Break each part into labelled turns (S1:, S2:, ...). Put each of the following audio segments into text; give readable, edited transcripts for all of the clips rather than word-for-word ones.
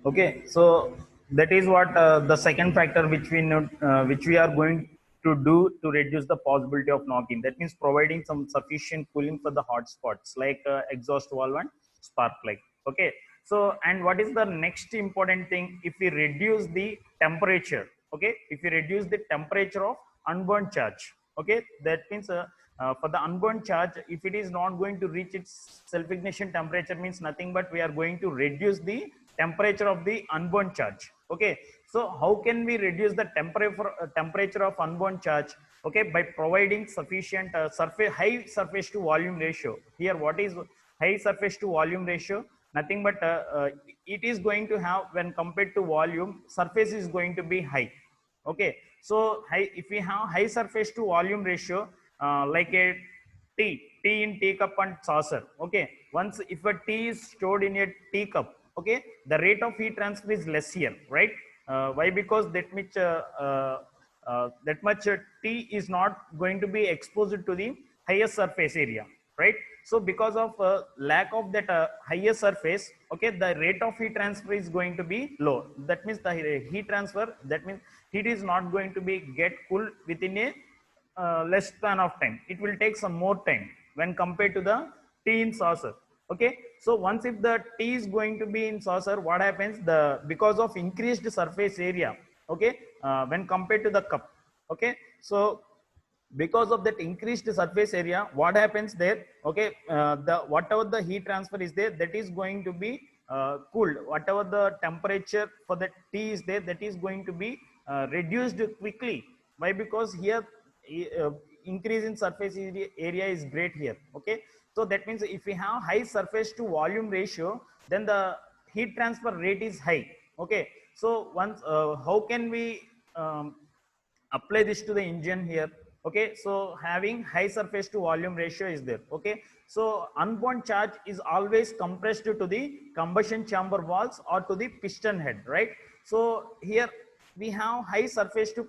S1: Okay, so that is what the second factor which we are going to do to reduce the possibility of knocking. That means providing some sufficient cooling for the hot spots like exhaust valve and spark plug. Okay, so and what is the next important thing? If we reduce the temperature, okay, if we reduce the temperature of unburned charge, okay, that means for the unburned charge, if it is not going to reach its self ignition temperature, means nothing but we are going to reduce the temperature of the unburned charge. Okay, so how can we reduce the temperature of unburned charge? Okay, by providing sufficient surface high surface to volume ratio. Here what is high surface to volume ratio? Nothing but it is going to have, when compared to volume, surface is going to be high. Okay, so high, if we have high surface to volume ratio, like a tea in teacup and saucer. Okay, once if a tea is stored in a teacup, okay, the rate of heat transfer is less here, right? Why? Because that much tea is not going to be exposed to the higher surface area, right? So because of lack of that higher surface, okay, the rate of heat transfer is going to be low. That means the heat transfer, that means heat is not going to be get cool within a less span of time. It will take some more time when compared to the tea in saucer. Okay, so once if the tea is going to be in saucer, what happens? The because of increased surface area, okay, when compared to the cup. Okay, so because of that increased surface area, what happens there? Okay, the whatever the heat transfer is there, that is going to be cooled. Whatever the temperature for the tea is there, that is going to be reduced quickly. Why? Because here uh, increase in surface area is great here. Okay, so that means if we have high surface to volume ratio, then the heat transfer rate is high. Okay, so once how can we um, apply this to the engine here? Okay, so having high surface to volume ratio is there. Okay, so unbound charge is always compressed to the combustion chamber walls or to the piston head, right? So here we have high surface to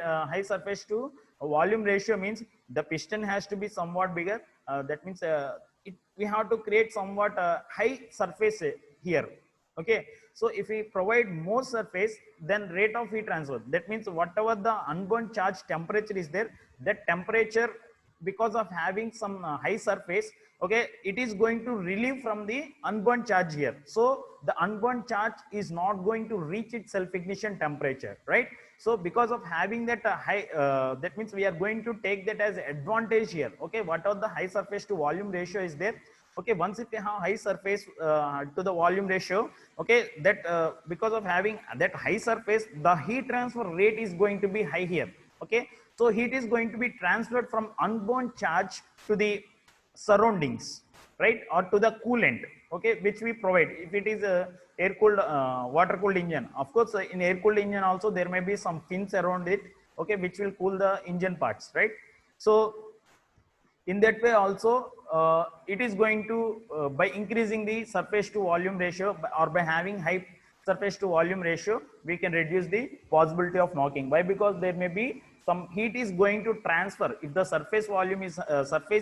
S1: high surface to volume ratio, means the piston has to be somewhat bigger. That means we have to create somewhat high surface here. Okay, so if we provide more surface, then rate of heat transfer, that means whatever the unburned charge temperature is there, that temperature, because of having some high surface, okay, it is going to relieve from the unburned charge here. So the unburned charge is not going to reach its self ignition temperature, right? So because of having that high, that means we are going to take that as advantage here. Okay, whatever the high surface to volume ratio is there, okay, once if you have high surface to the volume ratio, okay, that because of having that high surface, the heat transfer rate is going to be high here. Okay, so heat is going to be transferred from unbound charge to the surroundings, right, or to the coolant, okay, which we provide. If it is a air cooled water cooled engine, of course in air cooled engine also there may be some fins around it, okay, which will cool the engine parts, right? So in that way also, it is going to by increasing the surface to volume ratio, or by having high surface to volume ratio, we can reduce the possibility of knocking. Why? Because there may be some heat is going to transfer. If the surface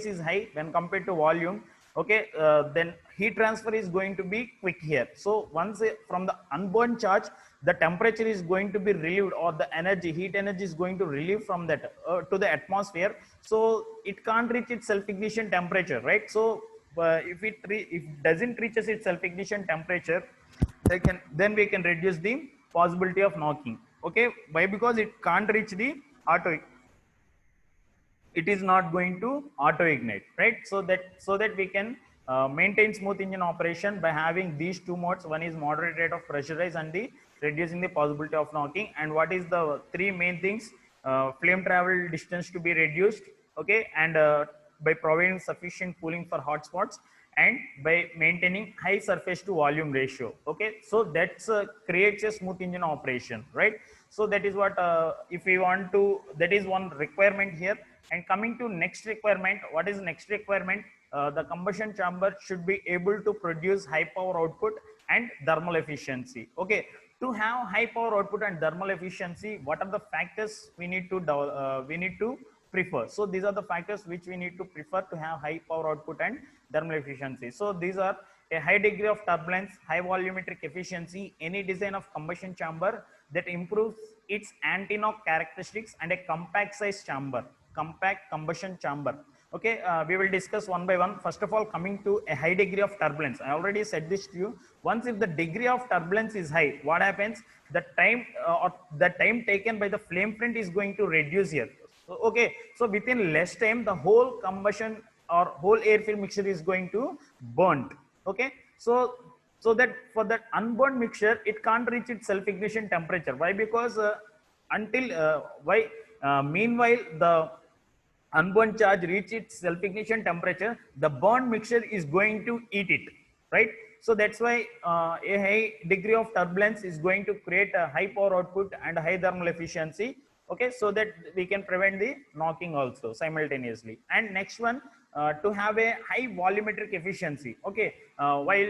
S1: is high when compared to volume, okay, then heat transfer is going to be quick here. So once from the unburned charge, the temperature is going to be relieved, or the heat energy is going to relieve from that to the atmosphere. So it can't reach its self ignition temperature, right? So if doesn't reaches its self ignition temperature, then we can reduce the possibility of knocking. Okay, why? Because it can't reach the auto, it is not going to auto ignite, right? So that we can maintain smooth engine operation by having these two modes. One is moderate rate of pressurized, and the reducing the possibility of knocking. And what is the three main things? Flame travel distance to be reduced, okay, and by providing sufficient cooling for hot spots, and by maintaining high surface to volume ratio. Okay, so that's creates a smooth engine operation, right? So that is what, if we want to, that is one requirement here. And coming to next requirement, what is next requirement? The combustion chamber should be able to produce high power output and thermal efficiency. Okay, to have high power output and thermal efficiency, what are the factors we need to prefer? So these are the factors which we need to prefer to have high power output and thermal efficiency. So these are a high degree of turbulence, high volumetric efficiency, any design of combustion chamber that improves its anti-knock characteristics, and a compact size chamber, compact combustion chamber. Okay, we will discuss one by one. First of all, coming to a high degree of turbulence, I already said this to you. Once if the degree of turbulence is high, what happens? The time or the time taken by the flame front is going to reduce here. So, okay, so within less time, the whole combustion or whole air fill mixture is going to burnt. Okay, so that for that unburned mixture, it can't reach its self ignition temperature. Why? Because until why meanwhile the unburned charge reach its self ignition temperature, the burned mixture is going to eat it, right? So that's why a high degree of turbulence is going to create a high power output and high thermal efficiency. Okay, so that we can prevent the knocking also simultaneously. And next one, to have a high volumetric efficiency. Okay, while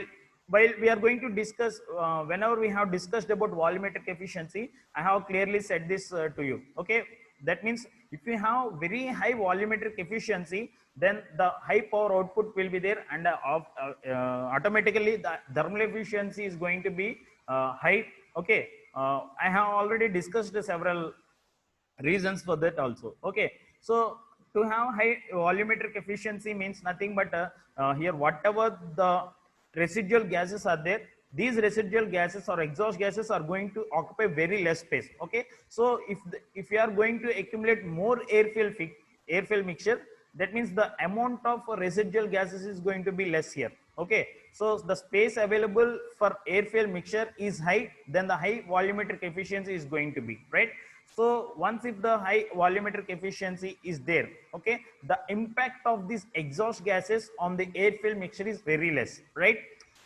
S1: we are going to discuss, whenever we have discussed about volumetric efficiency, I have clearly said this to you. Okay, that means if you have very high volumetric efficiency, then the high power output will be there, and automatically the thermal efficiency is going to be high. Okay, I have already discussed several reasons for that also. Okay, so to have high volumetric efficiency means nothing but here whatever the residual gases are there, these residual gases or exhaust gases are going to occupy very less space. Okay, so if you are going to accumulate more air fill mixture, that means the amount of residual gases is going to be less here. Okay, so the space available for air fill mixture is high, then the high volumetric efficiency is going to be, right? So once if the high volumetric efficiency is there, okay, the impact of these exhaust gases on the air fill mixture is very less, right?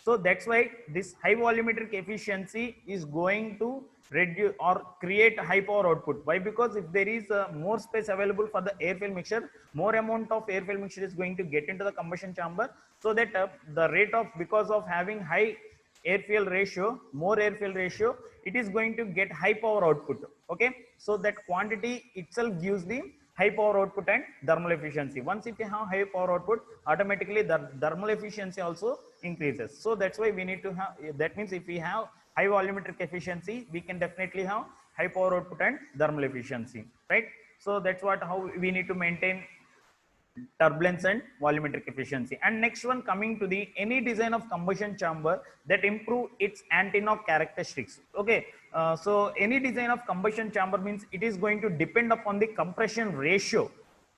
S1: So that's why this high volumetric efficiency is going to reduce or create high power output. Why? Because if there is more space available for the air fill mixture, more amount of air fill mixture is going to get into the combustion chamber, so that the rate of, because of having high air fuel ratio, more air fuel ratio, it is going to get high power output. Okay, so that quantity itself gives the high power output and thermal efficiency. Once if you have high power output, automatically the thermal efficiency also increases. So that's why we need to have, that means if we have high volumetric efficiency, we can definitely have high power output and thermal efficiency, right? So that's what, how we need to maintain turbulence and volumetric efficiency. And next one, coming to the any design of combustion chamber that improve its anti-knock characteristics. Okay, so any design of combustion chamber means it is going to depend upon the compression ratio,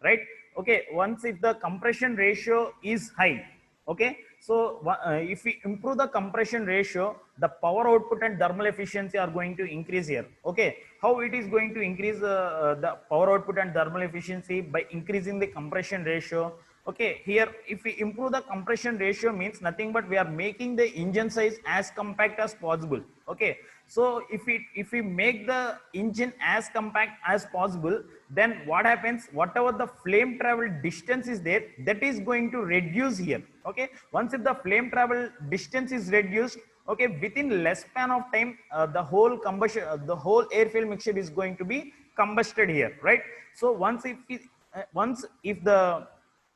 S1: right? Okay, once if the compression ratio is high, okay, so if we improve the compression ratio, the power output and thermal efficiency are going to increase here. Okay, how it is going to increase the power output and thermal efficiency? By increasing the compression ratio. Okay, here if we improve the compression ratio means nothing but we are making the engine size as compact as possible. Okay, so if we make the engine as compact as possible, then what happens? Whatever the flame travel distance is there, that is going to reduce here. Okay, once if the flame travel distance is reduced, okay, within less span of time, the whole combustion, the whole air fuel mixture is going to be combusted here, right? So once if the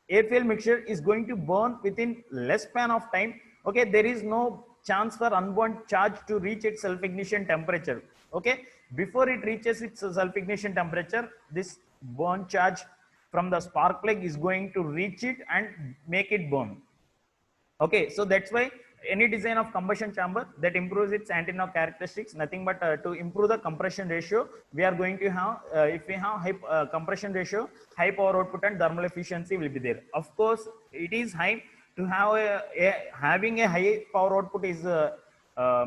S1: air fuel mixture is going to burn within less span of time, okay, there is no chance for unburned charge to reach its self ignition temperature. Okay, before it reaches its self ignition temperature, this burn charge from the spark plug is going to reach it and make it burn. Okay, so that's why any design of combustion chamber that improves its anti-knock characteristics, nothing but to improve the compression ratio, we are going to have, if we have high compression ratio, high power output and thermal efficiency will be there. Of course, it is high to have having a high power output is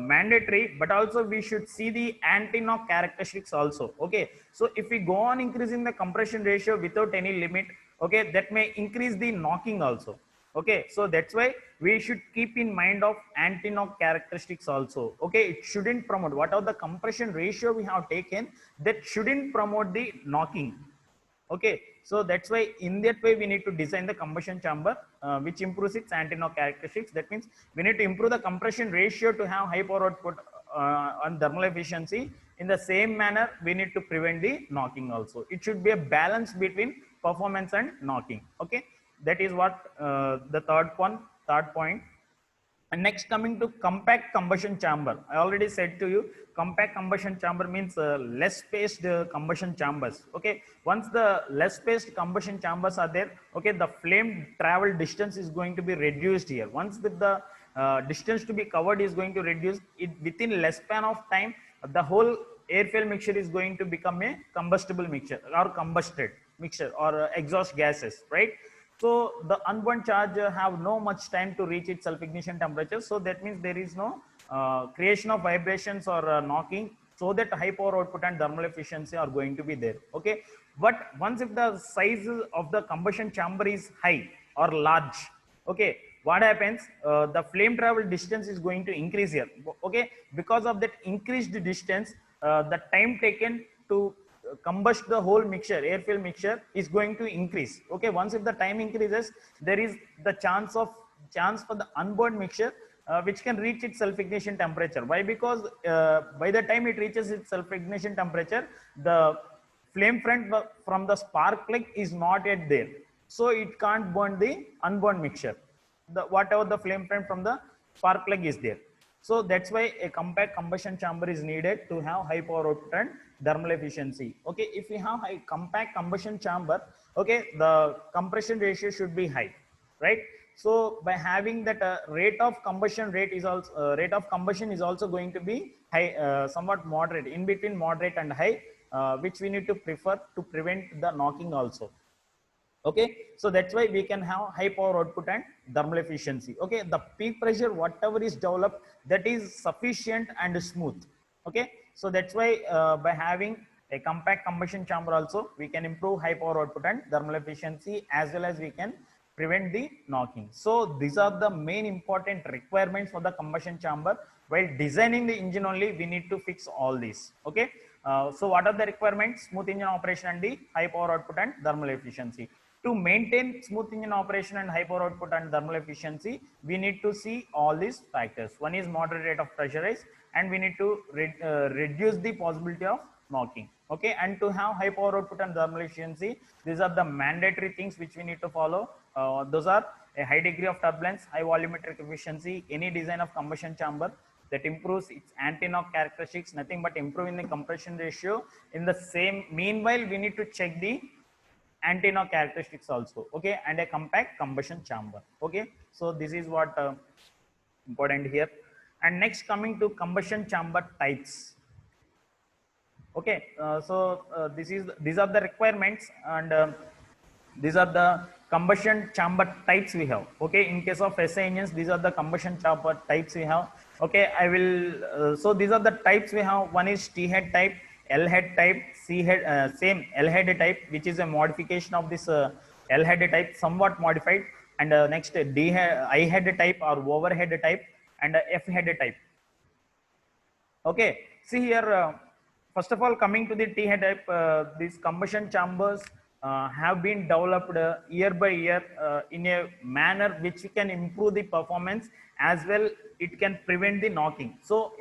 S1: mandatory, but also we should see the anti-knock characteristics also. Okay, so if we go on increasing the compression ratio without any limit, okay, that may increase the knocking also. Okay, so that's why we should keep in mind of anti-knock characteristics also. Okay, it shouldn't promote whatever the compression ratio we have taken, that shouldn't promote the knocking. Okay, so that's why in that way we need to design the combustion chamber which improves its anti-knock characteristics. That means we need to improve the compression ratio to have high power output and thermal efficiency. In the same manner, we need to prevent the knocking also. It should be a balance between performance and knocking. Okay, that is what the third point. And next, coming to compact combustion chamber, I already said to you, compact combustion chamber means less spaced combustion chambers. Okay, once the less spaced combustion chambers are there, okay, the flame travel distance is going to be reduced here. Once the distance to be covered is going to reduce, it within less span of time, the whole air fuel mixture is going to become a combustible mixture or combusted mixture or exhaust gases, right? So the unburned charge have no much time to reach its self-ignition temperature. So that means there is no creation of vibrations or knocking, so that high power output and thermal efficiency are going to be there. Okay. But once if the size of the combustion chamber is high or large, okay, what happens? The flame travel distance is going to increase here. Okay. Because of that increased distance, the time taken to combust the whole mixture, air fuel mixture, is going to increase. Okay, once if the time increases, there is the chance for the unburned mixture which can reach its self ignition temperature. Why? Because by the time it reaches its self ignition temperature, the flame front from the spark plug is not yet there, so it can't burn the unburned mixture, the whatever the flame front from the spark plug is there. So that's why a compact combustion chamber is needed to have high power output and thermal efficiency. Okay, if we have a compact combustion chamber, okay, the compression ratio should be high, right? So by having that rate of combustion is also going to be high, somewhat moderate, in between moderate and high, which we need to prefer to prevent the knocking also. Okay, so that's why we can have high power output and thermal efficiency. Okay, the peak pressure whatever is developed, that is sufficient and smooth. Okay, so that's why by having a compact combustion chamber also, we can improve high power output and thermal efficiency, as well as we can prevent the knocking. So these are the main important requirements for the combustion chamber. While designing the engine only, we need to fix all these. Okay, so what are the requirements? Smooth engine operation and the high power output and thermal efficiency. To maintain smooth engine operation and high power output and thermal efficiency, we need to see all these factors. One is moderate rate of pressurize, and we need to reduce the possibility of knocking. Okay, and to have high power output and thermal efficiency, these are the mandatory things which we need to follow. Those are a high degree of turbulence, high volumetric efficiency, any design of combustion chamber that improves its anti-knock characteristics, nothing but improving the compression ratio. In the same meanwhile, we need to check the anti-knock characteristics also. Okay, and a compact combustion chamber. Okay, so this is what important here. And next, coming to combustion chamber types. Okay, these are the requirements, and these are the combustion chamber types we have. Okay, in case of SI engines, these are the combustion chamber types we have. Okay, I will so these are the types we have. One is T head type, L head type, C head, same L head type, which is a modification of this L head type, somewhat modified. And next, D head, I head type or overhead type, and F head type. Okay, see here, first of all, coming to the T head type, these combustion chambers have been developed year by year in a manner which can improve the performance, as well it can prevent the knocking. So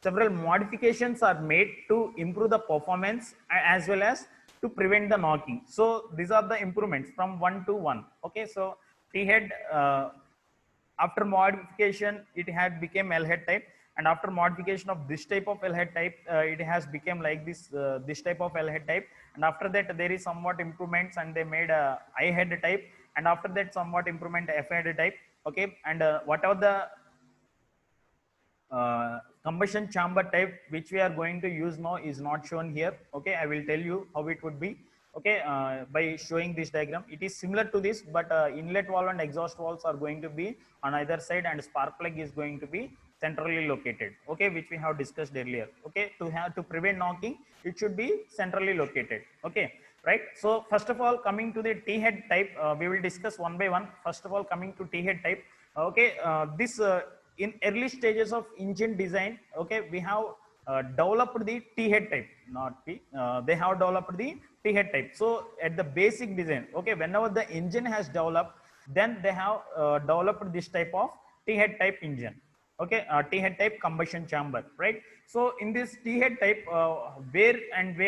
S1: several modifications are made to improve the performance as well as to prevent the knocking. So these are the improvements from 1 to 1. Okay, so T head, after modification, it had become L head type, and after modification of this type of L head type, it has become like this type of L head type. And after that, there is somewhat improvements, and they made a I head type, and after that, somewhat improvement F head type. Okay, and whatever the combustion chamber type which we are going to use now is not shown here. Okay, I will tell you how it would be. Okay, by showing this diagram, it is similar to this, but inlet valve and exhaust valves are going to be on either side, and spark plug is going to be centrally located. Okay, which we have discussed earlier. Okay, to prevent knocking, it should be centrally located. Okay, right? So first of all, coming to the T head type, we will discuss one by one. First of all, coming to T head type. Okay, this in early stages of engine design, okay, we have developed the T head type, not P. They have developed the T head type. So at the basic design, okay, whenever the engine has developed, then they have developed this type of T head type engine. Okay, T head type combustion chamber, right? So in this T head type, where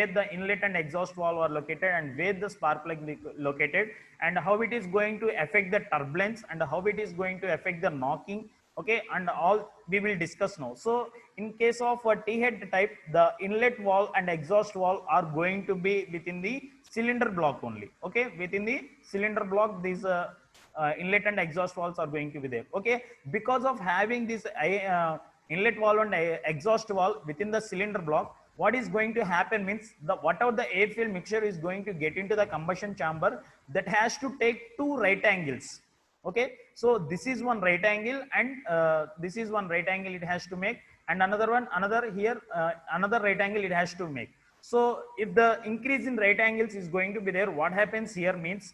S1: the inlet and exhaust valve are located, and where the spark plug located, and how it is going to affect the turbulence, and how it is going to affect the knocking, okay, and all we will discuss now. So in case of a T head type, the inlet valve and exhaust valve are going to be within the cylinder block only, okay, within the cylinder block these inlet and exhaust valves are going to be there, okay. Because of having this inlet valve and exhaust valve within the cylinder block, what is going to happen means the whatever the air fuel mixture is going to get into the combustion chamber, that has to take two right angles, okay. So this is one right angle, and this is one right angle it has to make, and another one, another here, another right angle it has to make. So if the increase in right angles is going to be there, what happens here means,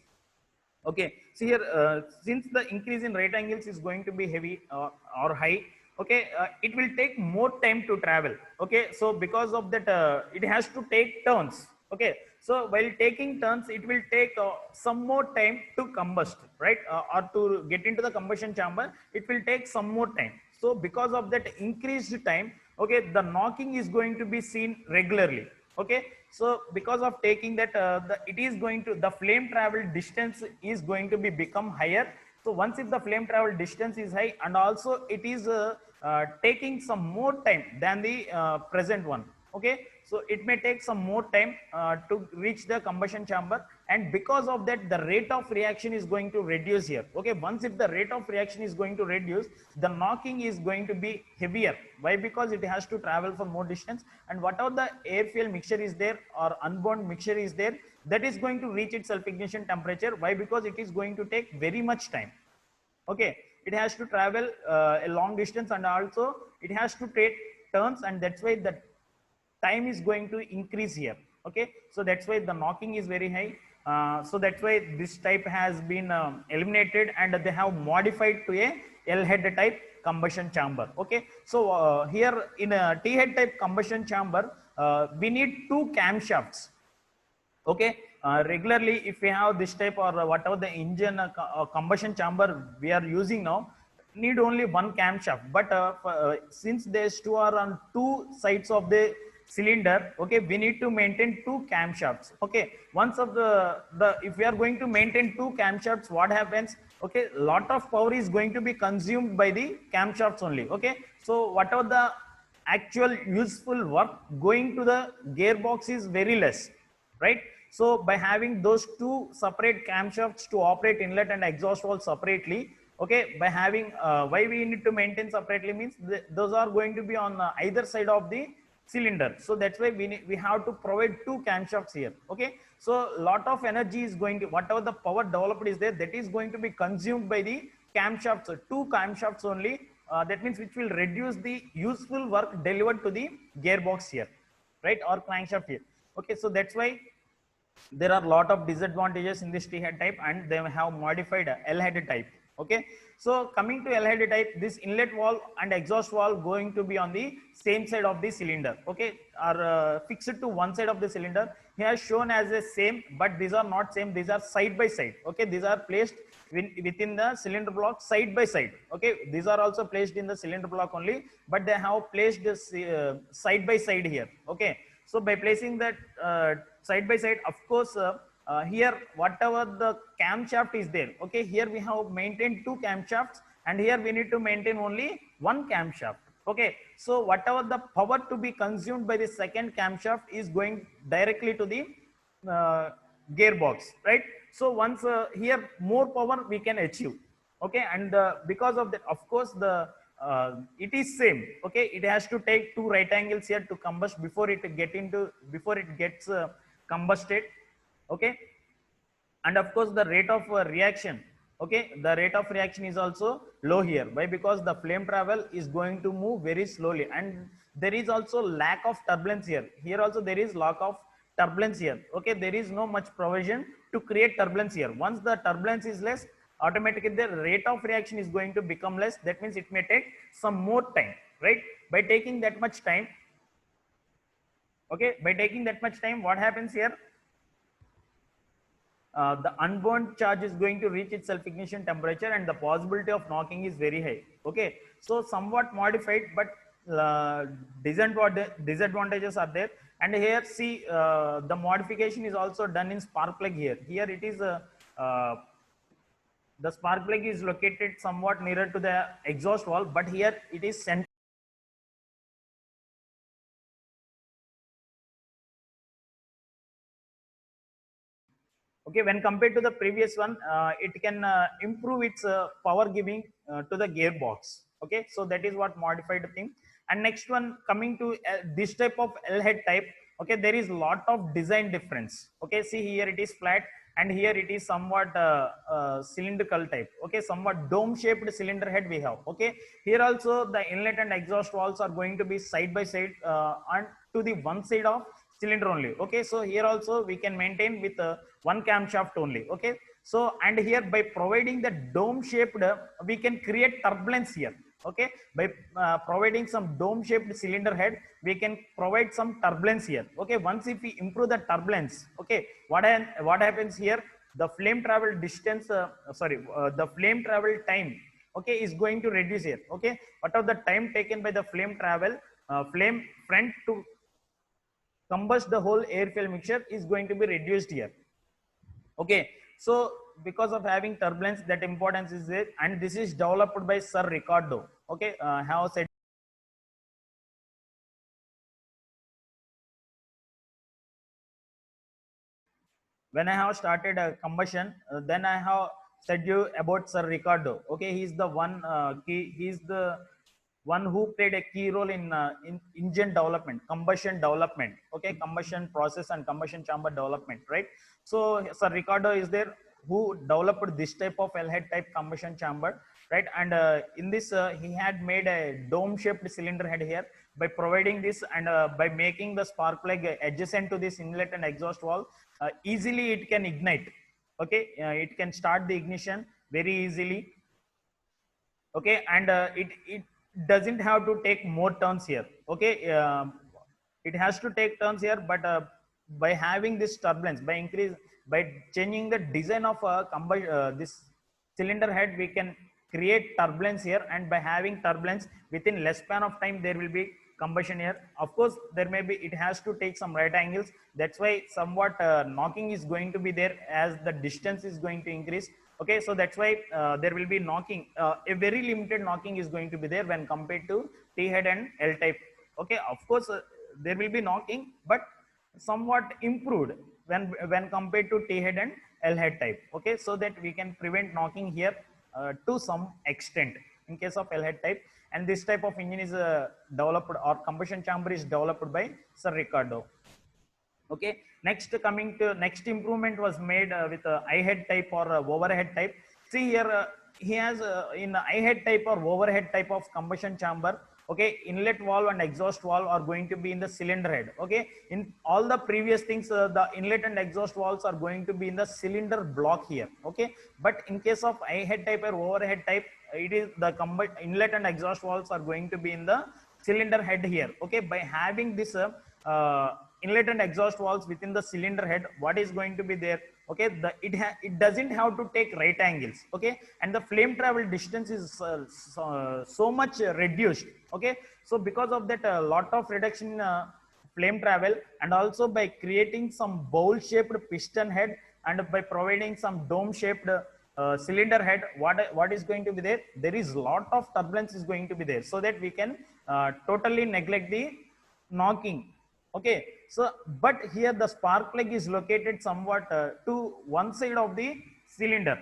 S1: okay, see here, since the increase in right angles is going to be heavy or high, okay, it will take more time to travel, okay. So because of that, it has to take turns, okay. So while taking turns, it will take some more time to combust, right, or to get into the combustion chamber, it will take some more time. So because of that increased time, okay, the knocking is going to be seen regularly, okay. So because of taking that, it is going to, the flame travel distance is going to be become higher. So once if the flame travel distance is high, and also it is taking some more time than the present one, okay. So it may take some more time to reach the combustion chamber, and because of that the rate of reaction is going to reduce here, okay. Once if the rate of reaction is going to reduce, the knocking is going to be heavier. Why? Because it has to travel for more distance, and whatever the air fuel mixture is there or unbound mixture is there, that is going to reach its self ignition temperature. Why? Because it is going to take very much time, okay. It has to travel a long distance, and also it has to take turns, and that's why the time is going to increase here, okay. So that's why the knocking is very high. So that's why this type has been eliminated, and they have modified to a L head type combustion chamber, okay. So here in a T head type combustion chamber, we need two camshafts, okay. Regularly if we have this type, or whatever the engine combustion chamber we are using now, need only one camshaft, but since these two are on two sides of the cylinder, okay, we need to maintain two camshafts, okay. Once of the if we are going to maintain two camshafts, what happens, okay, lot of power is going to be consumed by the camshafts only, okay. So whatever the actual useful work going to the gearbox is very less, right. So by having those two separate camshafts to operate inlet and exhaust valve separately, okay, by having why we need to maintain separately means those are going to be on either side of the cylinder. So that's why we have to provide two camshafts here, okay. So lot of energy is going to, whatever the power developed is there, that is going to be consumed by the camshafts, two camshafts only. That means which will reduce the useful work delivered to the gearbox here, right, or crankshaft here, okay. So that's why there are a lot of disadvantages in this T head type, and they have modified L head type, okay. So coming to L head type, this inlet valve and exhaust valve going to be on the same side of the cylinder, okay, are fixed to one side of the cylinder. Here shown as a same, but these are not same, these are side by side, okay. These are placed within the cylinder block side by side, okay. These are also placed in the cylinder block only, but they have placed this side by side here, okay. So by placing that side by side, of course, here whatever the camshaft is there, okay, here we have maintained two camshafts, and here we need to maintain only one camshaft, okay. So whatever the power to be consumed by the second camshaft is going directly to the gearbox, right. So once here more power we can achieve, okay. And because of that, of course, the it is same, okay. It has to take two right angles here to combust before it gets combusted, okay. And of course the rate of reaction, okay, the rate of reaction is also low here. Why? Because the flame travel is going to move very slowly, and there is also lack of turbulence here. Here also there is lack of turbulence here, okay. There is no much provision to create turbulence here. Once the turbulence is less, automatically the rate of reaction is going to become less. That means it may take some more time, right. By taking that much time, okay, by taking that much time, what happens here, the unburned charge is going to reach its self ignition temperature, and the possibility of knocking is very high, okay. So somewhat modified, but disadvantages are there. And here see, the modification is also done in spark plug here. Here it is the spark plug is located somewhat nearer to the exhaust valve, but here it is centered. Okay, when compared to the previous one, it can improve its power giving to the gearbox. Okay, so that is what modified thing. And next one, coming to this type of L head type. Okay, there is lot of design difference. Okay, see here it is flat, and here it is somewhat cylindrical type. Okay, somewhat dome shaped cylinder head we have. Okay, here also the inlet and exhaust valves are going to be side by side and to the one side of cylinder only. Okay, so here also we can maintain with one camshaft only. Okay, so and here by providing the dome shaped we can create turbulence here. Okay, by providing some dome shaped cylinder head we can provide some turbulence here. Okay, once if we improve the turbulence, okay, what happens here, the flame travel distance the flame travel time, okay, is going to reduce here. Okay, what are the time taken by the flame travel, flame front to combust the whole air fuel mixture is going to be reduced here. Okay, so because of having turbulence, that importance is there, and this is developed by Sir Ricardo. Okay, have said when I have started a combustion, then I have said you about Sir Ricardo. Okay, he's the one he's the one who played a key role in engine development, combustion development. Okay, combustion process and combustion chamber development, right? So Sir Ricardo is there who developed this type of L-head type combustion chamber, right? And in this, he had made a dome-shaped cylinder head here by providing this and by making the spark plug adjacent to this inlet and exhaust valve. Easily it can ignite. Okay, it can start the ignition very easily. Okay, and it doesn't have to take more turns here. Okay, it has to take turns here, but by having this turbulence, by changing the design of this cylinder head, we can create turbulence here, and by having turbulence within less span of time there will be combustion here. Of course there may be, it has to take some right angles, that's why somewhat knocking is going to be there as the distance is going to increase. Okay, so that's why there will be knocking, a very limited knocking is going to be there when compared to T head and L type. Okay, of course there will be knocking, but somewhat improved when compared to T head and L head type. Okay, so that we can prevent knocking here to some extent in case of L head type. And this type of engine is developed, or combustion chamber is developed by Sir Ricardo. Okay, next coming to next improvement was made with I head type or overhead type. See here, he has in I head type or overhead type of combustion chamber. Okay, inlet valve and exhaust valve are going to be in the cylinder head. Okay, in all the previous things, the inlet and exhaust valves are going to be in the cylinder block here. Okay, but in case of I head type or overhead type, it is the inlet and exhaust valves are going to be in the cylinder head here. Okay, by having this inlet and exhaust valves within the cylinder head, what is going to be there? Okay, it doesn't have to take right angles. Okay, and the flame travel distance is so much reduced. Okay, so because of that, a lot of reduction in flame travel, and also by creating some bowl shaped piston head and by providing some dome shaped cylinder head, what is going to be there, there is lot of turbulence is going to be there, so that we can totally neglect the knocking. Okay, so but here the spark plug is located somewhat to one side of the cylinder.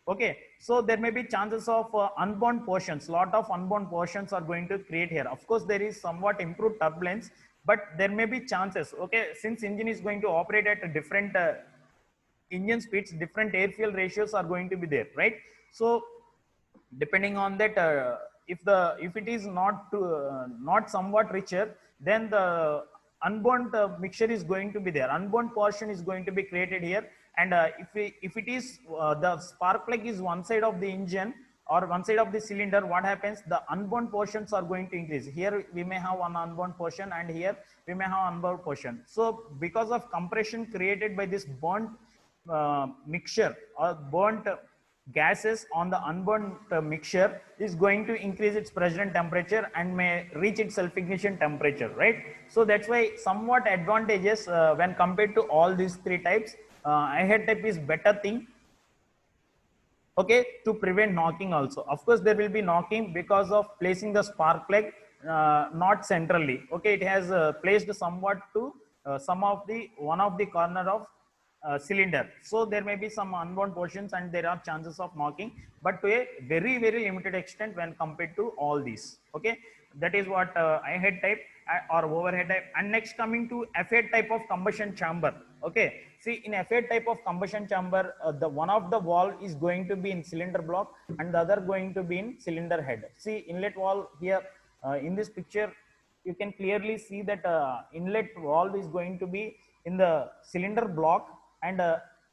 S1: Okay, so there may be chances of unbound portions, lot of unbound portions are going to create here. Of course there is somewhat improved turbulence, but there may be chances. Okay, since engine is going to operate at a different engine speeds, different air fuel ratios are going to be there, right? So depending on that, if it is not somewhat richer, then the unbound mixture is going to be there, unbound portion is going to be created here. And if it is the spark plug is one side of the engine or one side of the cylinder, what happens, the unbound portions are going to increase. Here we may have one unbound portion, and here we may have unbound portion. So because of compression created by this burnt mixture or burnt gases on the unburned mixture is going to increase its pressure and temperature and may reach its self-ignition temperature, right? So that's why somewhat advantages when compared to all these three types, I head type is better thing. okay, to prevent knocking also. Of course, there will be knocking because of placing the spark plug not centrally. Okay, it has placed somewhat to some of the one of the corner of cylinder. So there may be some unbound portions and there are chances of knocking, but to a very, very limited extent when compared to all these. Okay, that is what I head type or overhead type. And next coming to F8 type of combustion chamber. Okay, see in F8 type of combustion chamber, the one of the valve is going to be in cylinder block and the other going to be in cylinder head. See inlet valve here in this picture, you can clearly see that inlet valve is going to be in the cylinder block and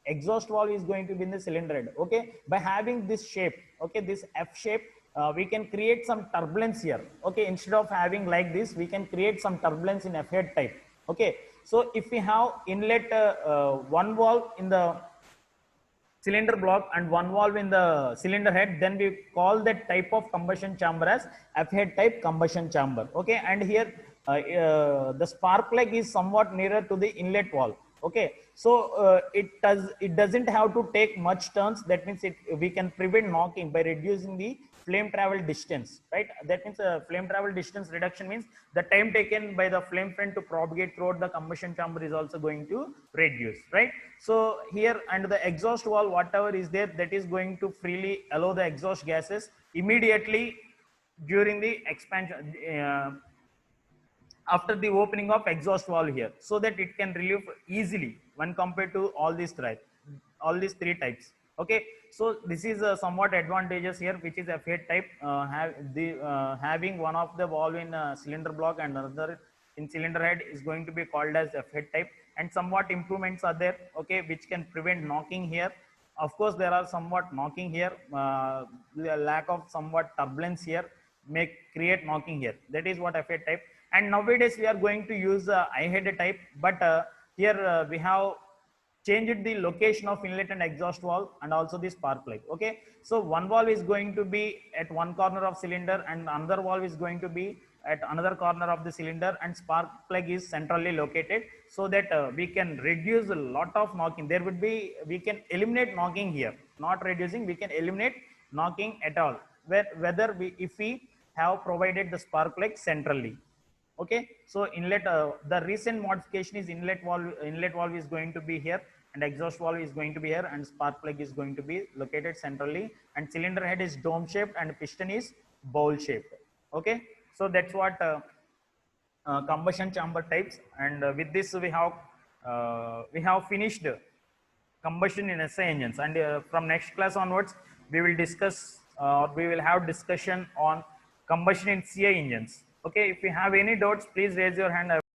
S1: exhaust valve is going to be in the cylinder head. Okay, by having this shape, okay, this F shape, we can create some turbulence here. Okay, instead of having like this, we can create some turbulence in F head type. Okay, so if we have inlet one valve in the cylinder block and one valve in the cylinder head, then we call that type of combustion chamber as F head type combustion chamber. Okay, and here the spark plug is somewhat nearer to the inlet valve. Okay, so it doesn't have to take much turns. That means we can prevent knocking by reducing the flame travel distance, right? That means flame travel distance reduction means the time taken by the flame front to propagate throughout the combustion chamber is also going to reduce, right? So here, and the exhaust valve, whatever is there, that is going to freely allow the exhaust gases immediately during the expansion, after the opening of exhaust valve here, so that it can relieve easily when compared to all these three types. Okay, so this is somewhat advantages here, which is F8 type, having one of the valve in cylinder block and another in cylinder head is going to be called as F8 type, and somewhat improvements are there, okay, which can prevent knocking here. Of course, there are somewhat knocking here, the lack of somewhat turbulence here may create knocking here. That is what F8 type. And nowadays we are going to use I-head type, but here we have changed the location of inlet and exhaust valve and also the spark plug. Okay, so one valve is going to be at one corner of cylinder and another valve is going to be at another corner of the cylinder, and spark plug is centrally located, so that we can reduce a lot of knocking. There would be, we can eliminate knocking here, not reducing, we can eliminate knocking at all, whether we, if we have provided the spark plug centrally. Okay, so inlet, the recent modification is inlet valve is going to be here and exhaust valve is going to be here and spark plug is going to be located centrally, and cylinder head is dome shaped and piston is bowl shaped. Okay, so that's what combustion chamber types. And with this we have finished combustion in SI engines, and from next class onwards we will discuss, we will have discussion on combustion in CI engines. Okay, if you have any doubts, please raise your hand.